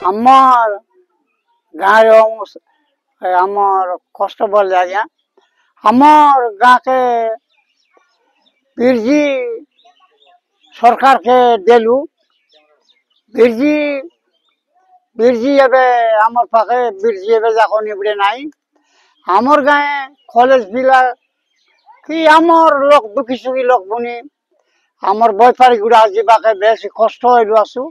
आमर गाँव आमर कष्ट बोल आज्ञा आमर गाँ के बिरजी सरकार के देलु बिरजी बिरजी एबे आमर पाखे बिरजी एबे जाको निबड़े नाई आमर गाँव कॉलेज बिला कि आमर लोग दुखी सुखी लोग बुनी आमर बेपारी गुड़ा जीवाके बेसी कष्ट हलु आसु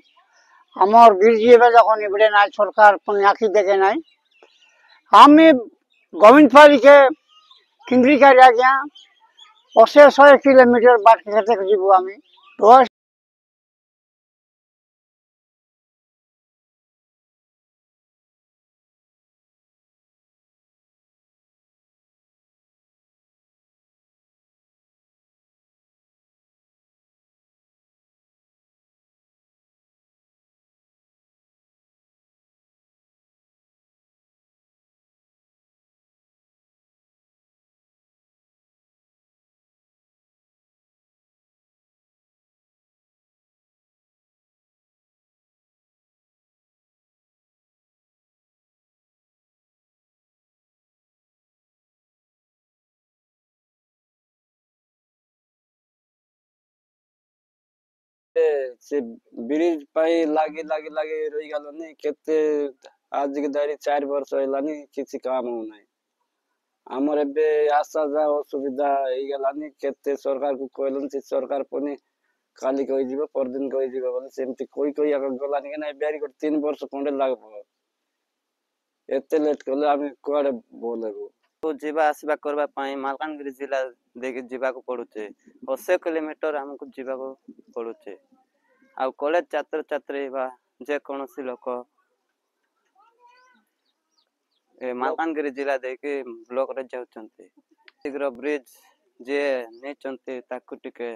आमर बिरजी एबे जाको निबड़े नाई सरकार कोनी आखि देखे नाई आमी गोविंदपाली के किंगरी का आज्ञा 100 किलोमीटर बाट खेते जीवु आमी से ब्रिज पाई लागी लागी लागी रही गलनी केते आज के दारी 4 वर्ष हेलानी किसी काम हो नहीं आमर एबे आशा जा असुविधा हे गलानी केते सरकार को कहलन से सरकार पने काली कहि जीव परदिन कहि जीव बोले सेमती कोई कोई आग गलानी के नाही बेरी 3 वर्ष कोंडे लागबो एते लेट कले आमी कोडे बोलेबो तो जीवा आसवा करबा पाई मालकानगिरी जिला देके जीवा को पड़ुचे 80 किलोमीटर हमको जीवा को पड़ुचे आ कॉलेज छात्र छात्री बा जे कोनोसी लोक ए मालकानगिरी जिला देके ब्लॉक रे जाउचंती शीघ्र ब्रिज जे नै चंती ताकु टिके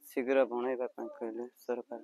शीघ्र बनैबा पाई कहले सरकार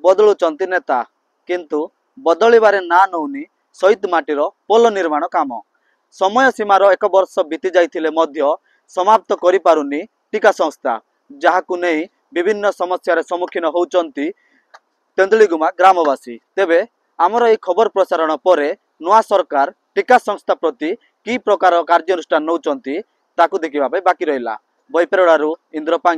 बदलुचंती नेता किंतु बदलिबारे ना नौनी शहीद माटीर पोल निर्माण काम समय सीमार 1 वर्ष बीती जाइथिले मध्य समाप्त करि पारुनी टीका संस्था जहाकु नै विभिन्न समस्या सम्मुखीन होउचंती तेंदुलीगुमा ग्रामवासी तेबे आमर ए खबर प्रसारण परे नुआ सरकार टीका संस्था प्रति की प्रकार कार्यानुष्ठान नौचंती ताकु देखिबा बाकी रहिला बैपेरडारू इंद्रपांगी।